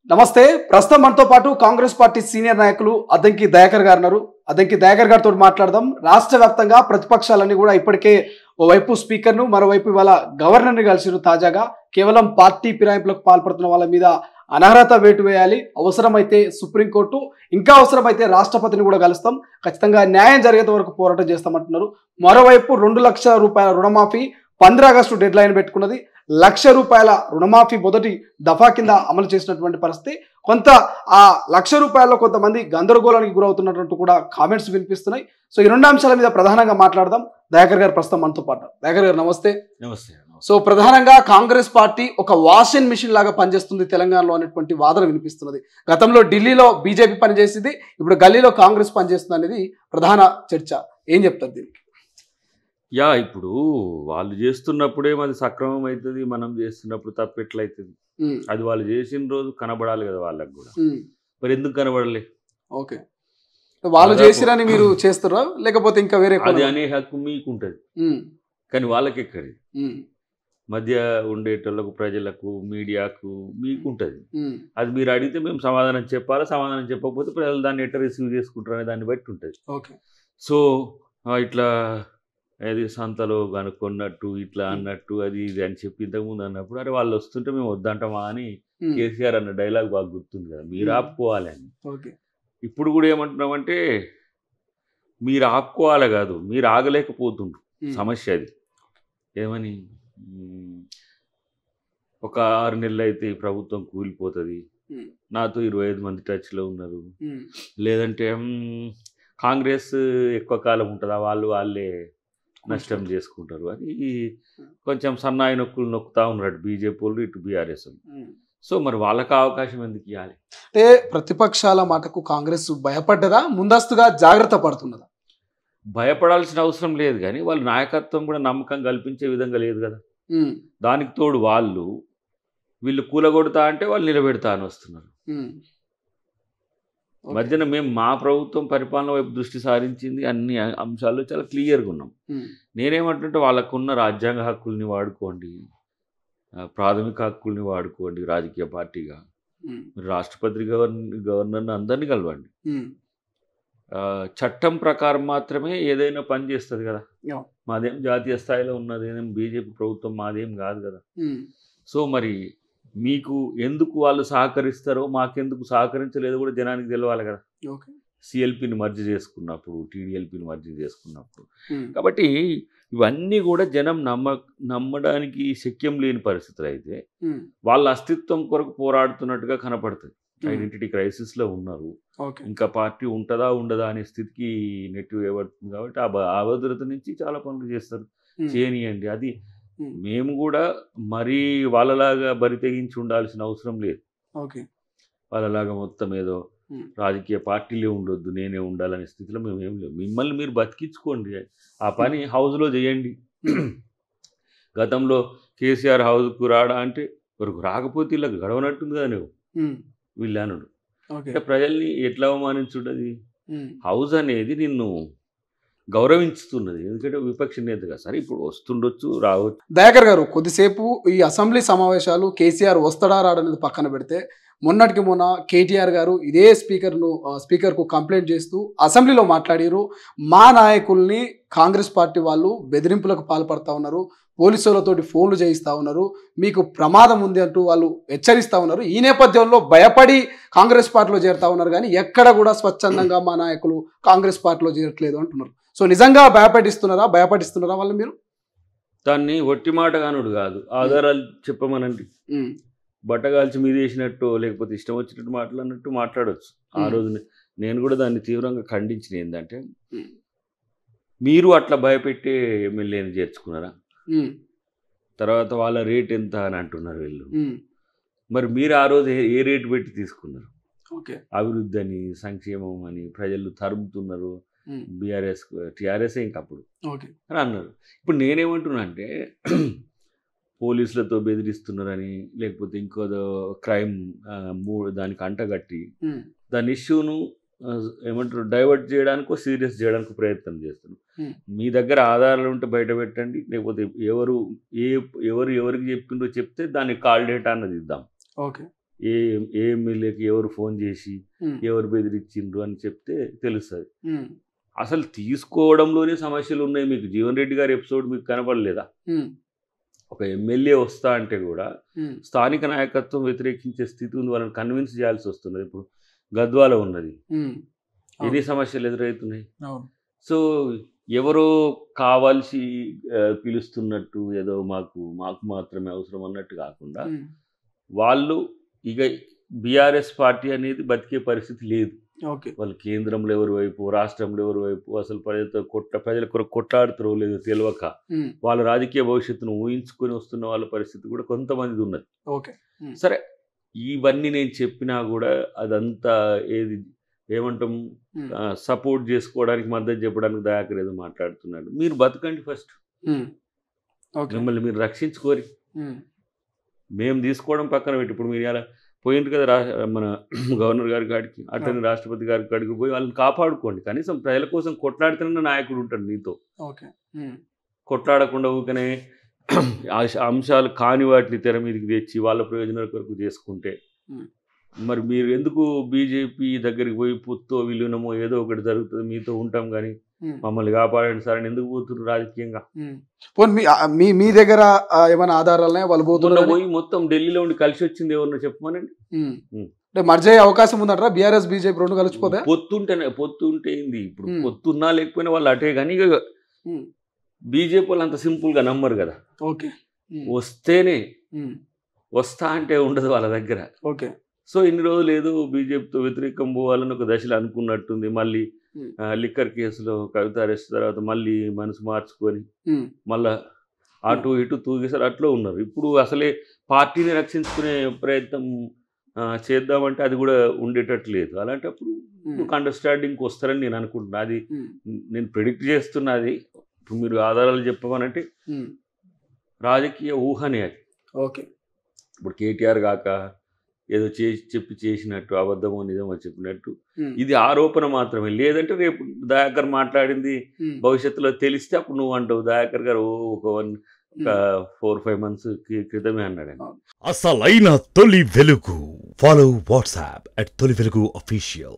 నమస్తే. ప్రస్తుతం మనతో పాటు కాంగ్రెస్ పార్టీ సీనియర్ నాయకులు అద్దంకి దయాకర్ గారు ఉన్నారు. అద్దంకి దయాకర్ గారితో మాట్లాడదాం. రాష్ట్ర వ్యాప్తంగా ప్రతిపక్షాలన్నీ కూడా ఇప్పటికే ఓవైపు స్పీకర్ను, మరోవైపు ఇవాళ గవర్నర్ని కలిసిరు. తాజాగా కేవలం పార్టీ ఫిరాయింపులకు పాల్పడుతున్న వాళ్ళ మీద అనర్హత వేటు వేయాలి, అవసరమైతే సుప్రీంకోర్టు, ఇంకా అవసరమైతే రాష్ట్రపతిని కూడా కలుస్తాం, ఖచ్చితంగా న్యాయం జరిగేంత వరకు పోరాటం చేస్తామంటున్నారు. మరోవైపు 2 లక్షల రూపాయల రుణమాఫీ 15 ఆగస్టు డెడ్ లైన్ పెట్టుకున్నది. ₹1,00,000 రుణమాఫీ మొదటి దఫా కింద అమలు చేసినటువంటి పరిస్థితి. కొంత ఆ ₹1,00,000 కొంతమంది గందరగోళానికి గురవుతున్నట్టు కూడా కామెంట్స్ వినిపిస్తున్నాయి. సో ఈ 2 అంశాల మీద ప్రధానంగా మాట్లాడదాం. దయాకర్ గారు ప్రస్తుతం మనతో పాటు. దయాకర్ గారు నమస్తే. నమస్తే. సో ప్రధానంగా కాంగ్రెస్ పార్టీ ఒక వాషింగ్ మిషన్ లాగా పనిచేస్తుంది తెలంగాణలో అనేటువంటి వాదన వినిపిస్తున్నది. గతంలో ఢిల్లీలో బీజేపీ పనిచేసింది, ఇప్పుడు గల్లీలో కాంగ్రెస్ పనిచేస్తుంది అనేది ప్రధాన చర్చ. ఏం చెప్తారు దీనికి? ఇప్పుడు వాళ్ళు చేస్తున్నప్పుడే అది సక్రమం అవుతుంది, మనం చేస్తున్నప్పుడు తప్పు ఎట్లయితుంది? అది వాళ్ళు చేసిన రోజు కనబడాలి కదా వాళ్ళకి కూడా. మరి ఎందుకు కనబడలే? ఓకే, వాళ్ళు చేసిరని మీరు చేస్తారా, లేకపోతే ఇంకా వేరే? అది అనే హక్కు మీకు ఉంటుంది, కానీ వాళ్ళకి ఎక్కడి మధ్య ఉండేటోళ్ళకు, ప్రజలకు, మీడియాకు మీకు ఉంటుంది. అది మీరు అడిగితే మేము సమాధానం చెప్పాలి, సమాధానం చెప్పకపోతే ప్రజలు దాన్ని ఎట్లా రిసీవ్ చేసుకుంటారు అనే దాన్ని బట్టి ఉంటుంది. ఓకే. సో ఇట్లా అది సంతలో కనుక్కున్నట్టు ఇట్లా అన్నట్టు అది ఇది అని చెప్పి ఇంతకుముందు అన్నప్పుడు, అరే వాళ్ళు వస్తుంటే మేము వద్దంటామా అని కేసీఆర్ అన్న డైలాగ్ బాగా గుర్తుంది కదా, మీరు ఆపుకోవాలి అని. ఇప్పుడు కూడా ఏమంటున్నామంటే మీరు ఆపుకోవాలి కాదు, మీరు ఆగలేకపోతుండ్రు. సమస్య అది. ఏమని, ఒక 6 నెలలు అయితే ఈ ప్రభుత్వం కూలిపోతుంది, నాతో 25 మంది టచ్లో ఉన్నారు, లేదంటే కాంగ్రెస్ ఎక్కువ కాలం ఉంటుందా, వాళ్ళే నష్టం చేసుకుంటారు అని కొంచెం సన్నాయి నొక్కులు నొక్కుతా ఉన్నాడు బీజేపీ వాళ్ళు, ఇటు బీఆర్ఎస్ వాళ్ళు. సో మరి వాళ్ళకి అవకాశం ఎందుకు ఇవ్వాలి? అంటే ప్రతిపక్షాల మాటకు కాంగ్రెస్ భయపడ్డదా, ముందస్తుగా జాగ్రత్త పడుతున్నదా? భయపడాల్సిన అవసరం లేదు, కానీ వాళ్ళు నాయకత్వం కూడా నమ్మకం కల్పించే విధంగా లేదు కదా. దానికి తోడు వీళ్ళు కూలగొడతా అంటే వాళ్ళు నిలబెడతా అని వస్తున్నారు. మధ్యన మేము మా ప్రభుత్వం పరిపాలన వైపు దృష్టి సారించింది, అన్ని అంశాల్లో చాలా క్లియర్గా ఉన్నాం. నేనేమంటుంటే వాళ్ళకున్న రాజ్యాంగ హక్కుల్ని వాడుకోండి, ప్రాథమిక హక్కుల్ని వాడుకోండి, రాజకీయ పార్టీగా మీరు రాష్ట్రపతి గవర్నర్ని అందరినీ కలవండి. చట్టం ప్రకారం మాత్రమే ఏదైనా పని చేస్తుంది కదా. మాదేం జాతీయ స్థాయిలో ఉన్నది, ఏదేం బీజేపీ ప్రభుత్వం మాదేం కాదు కదా. సో మరి మీకు ఎందుకు వాళ్ళు సహకరిస్తారో, మాకెందుకు సహకరించలేదో కూడా జనానికి తెలవాలి కదా. సిఎల్పిని మర్జీ చేసుకున్నప్పుడు, టీడీఎల్పిని మర్జీ చేసుకున్నప్పుడు. కాబట్టి ఇవన్నీ కూడా జనం నమ్మడానికి శక్యం లేని పరిస్థితులు అయితే వాళ్ళ అస్తిత్వం కొరకు పోరాడుతున్నట్టుగా కనపడుతుంది. ఐడెంటిటీ క్రైసిస్లో ఉన్నారు, ఇంకా పార్టీ ఉంటుందా ఉండదా అనే స్థితికి నెట్టి వేయబడుతుంది. కాబట్టి ఆ భద్రత నుంచి చాలా పనులు చేస్తారు, చేయనియండి. అది మేము కూడా మరీ వాళ్ళలాగా బరి తెగించి ఉండాల్సిన అవసరం లేదు. వాళ్ళలాగా మొత్తం ఏదో రాజకీయ పార్టీలే ఉండొద్దు, నేనే ఉండాలనే స్థితిలో మేము ఏం లేవు. మిమ్మల్ని మీరు బతికించుకోండి, ఆ పని హౌస్లో చేయండి. గతంలో కేసీఆర్ హౌస్కు రాడా అంటే వరకు రాకపోతే ఇలా గడవనట్టుంది కదా నువ్వు వీళ్ళనుడు. అంటే ప్రజల్ని ఎట్లా అవమానించుండది? హౌస్ అనేది నిన్ను గౌరవించుతున్నది, ఎందుకంటే విపక్ష నేతగా. సరే ఇప్పుడు వస్తుండొచ్చు, రావచ్చు. దయాకర్ గారు, కొద్దిసేపు ఈ అసెంబ్లీ సమావేశాలు కేసీఆర్ వస్తాడా రాడనేది పక్కన పెడితే, మొన్నటికి మొన్న కేటీఆర్ గారు ఇదే స్పీకర్కు కంప్లైంట్ చేస్తూ అసెంబ్లీలో మాట్లాడారు. మా నాయకుల్ని కాంగ్రెస్ పార్టీ వాళ్ళు బెదిరింపులకు పాల్పడతా ఉన్నారు, పోలీసులతోటి ఫోన్లు చేయిస్తూ ఉన్నారు, మీకు ప్రమాదం ఉంది అంటూ వాళ్ళు హెచ్చరిస్తూ ఉన్నారు. ఈ నేపథ్యంలో భయపడి కాంగ్రెస్ పార్టీలో చేరుతా ఉన్నారు, కానీ ఎక్కడ కూడా స్వచ్ఛందంగా మా నాయకులు కాంగ్రెస్ పార్టీలో చేరట్లేదు అంటున్నారు. సో నిజంగా భయపడిస్తున్నారా వాళ్ళు? మీరు దాన్ని ఒట్టి మాట కానుడు కాదు, ఆధారాలు చెప్పమనండి. బట్టగాల్చి మీద వేసినట్టు, లేకపోతే ఇష్టం వచ్చినట్టు మాట్లాడినట్టు మాట్లాడవచ్చు. ఆ రోజు నేను కూడా దాన్ని తీవ్రంగా ఖండించిన. ఏంటంటే మీరు అట్లా భయపెట్టే ఎమ్మెల్యేని చేర్చుకున్నారా, తర్వాత వాళ్ళ రేట్ ఎంత అని అంటున్నారు వీళ్ళు. మరి మీరు ఆ రోజు ఏ రేటు పెట్టి తీసుకున్నారు? అభివృద్ధి అని, సంక్షేమం అని ప్రజలు తరుముతున్నారు, బీఆర్ఎస్ టీఆర్ఎస్ ఇంకప్పుడు అని అన్నారు. ఇప్పుడు నేనేమంటున్నా అంటే పోలీసులతో బెదిరిస్తున్నారని, లేకపోతే ఇంకోదో క్రైమ్ దానికి అంటగట్టి దాని ఇష్యూను ఏమంటారు డైవర్ట్ చేయడానికో సీరియస్ చేయడానికి ప్రయత్నం చేస్తున్నాం. మీ దగ్గర ఆధారాలు ఉంటే బయట పెట్టండి, లేకపోతే ఎవరికి చెప్పిందో చెప్తే దాన్ని కాల్ డేటా అన్నది ఇద్దాం. ఏ ఏ ఎమ్మెల్యేకి ఎవరు ఫోన్ చేసి ఎవరు బెదిరించిండ్రు అని చెప్తే తెలుస్తుంది. అసలు తీసుకోవడంలోనే సమస్యలు ఉన్నాయి. మీకు జీవన్ రెడ్డి గారి ఎపిసోడ్ మీకు కనపడలేదా? ఒక ఎమ్మెల్యే వస్తా అంటే కూడా స్థానిక నాయకత్వం వ్యతిరేకించే స్థితి ఉంది, వాళ్ళని కన్విన్స్ చేయాల్సి వస్తున్నది. ఇప్పుడు గద్వాల ఉన్నది, ఎన్ని సమస్యలు ఎదురవుతున్నాయి. సో ఎవరో కావాల్సి పిలుస్తున్నట్టు ఏదో మాకు మాత్రమే అవసరం అన్నట్టు కాకుండా వాళ్ళు ఇక బీఆర్ఎస్ పార్టీ అనేది బతికే పరిస్థితి లేదు. వాళ్ళు కేంద్రంలో ఎవరి వైపు, రాష్ట్రంలో ఎవరి వైపు, అసలు ప్రజల కొరకు కొట్లాడుతారో లేదో తెలియక వాళ్ళ రాజకీయ భవిష్యత్తును ఊహించుకొని వస్తున్న వాళ్ళ పరిస్థితి కూడా కొంతమంది ఉన్నది. సరే, ఇవన్నీ నేను చెప్పినా కూడా అదంతా ఏమంటాం, సపోర్ట్ చేసుకోవడానికి, మద్దతు చెప్పడానికి దయాకర్ ఏదో మాట్లాడుతున్నాడు. మీరు బతకండి ఫస్ట్, మిమ్మల్ని మీరు రక్షించుకోరి. మేము తీసుకోవడం పక్కన పెట్టి, ఇప్పుడు మీరు ఇలా పోయింది కదా మన గవర్నర్ గారి కాడికి, అటెండ్ రాష్ట్రపతి గారి కాడికి పోయి వాళ్ళని కాపాడుకోండి. కనీసం ప్రజల కోసం కొట్లాడుతున్న నాయకుడు ఉంటాడు నీతో. కొట్లాడకుండా ఊకనే అంశాలు కాని వాటిని తెర మీదకి తెచ్చి వాళ్ళ ప్రయోజనాల కొరకు చేసుకుంటే మరి మీరు ఎందుకు బీజేపీ దగ్గరికి పోయి పొత్తో విలీనమో ఏదో ఒకటి జరుగుతుంది, మీతో ఉంటాం కానీ మమ్మల్ని కాపాడండి సార్ అని ఎందుకు పోతున్నారు రాజకీయంగా? మీ దగ్గర ఏమైనా ఆధారాలనే వాళ్ళు పోయి మొత్తం ఢిల్లీలో ఉండి కలిసి వచ్చింది ఎవరినో చెప్పమనండి. మర్జ్ అయ్యే అవకాశం ఉందంటారా? బీఆర్ఎస్ బీజేపీ రెండు కలిసిపోతే పొత్తుంటే ఏంది, ఇప్పుడు పొత్తున్నా లేకపోయినా వాళ్ళు అటే. కానీ ఇక బీజేపీ వాళ్ళు అంత సింపుల్ గా నమ్మరు కదా. వస్తేనే వస్తా అంటే ఉండదు వాళ్ళ దగ్గర. సో ఇన్ని రోజులు ఏదో బీజేపీతో వ్యతిరేకం పోవాలని ఒక దశలో అనుకున్నట్టుంది. మళ్ళీ లిక్కర్ కేసులో కవిత అరెస్ట్ తర్వాత మళ్ళీ మనసు మార్చుకొని మళ్ళా అటు ఇటు తూగేసారు, అట్లా ఉన్నారు. ఇప్పుడు అసలే పార్టీని రక్షించుకునే ప్రయత్నం చేద్దామంటే అది కూడా ఉండేటట్టు లేదు. అలాంటప్పుడు ఒక అండర్స్టాండింగ్కి వస్తారని నేను అనుకుంటున్నా. అది నేను ప్రిడిక్ట్ చేస్తున్నది. ఇప్పుడు మీరు ఆధారాలు చెప్పమనంటే రాజకీయ ఊహనే అది. ఇప్పుడు కేటీఆర్ కాక ఏదో చెప్పి చేసినట్టు, అబద్ధమో నిజమో చెప్పినట్టు ఇది ఆరోపణ మాత్రమే. లేదంటే రేపు దయాకర్ మాట్లాడింది భవిష్యత్తులో తెలిస్తే అప్పుడు నువ్వు అంటావు దయాకర్ గారు ఒక 4-5 months క్రితమే అన్నాడు. అసలైన తొలి వెలుగు. ఫాలో వాట్సాప్ @తొలి వెలుగు official.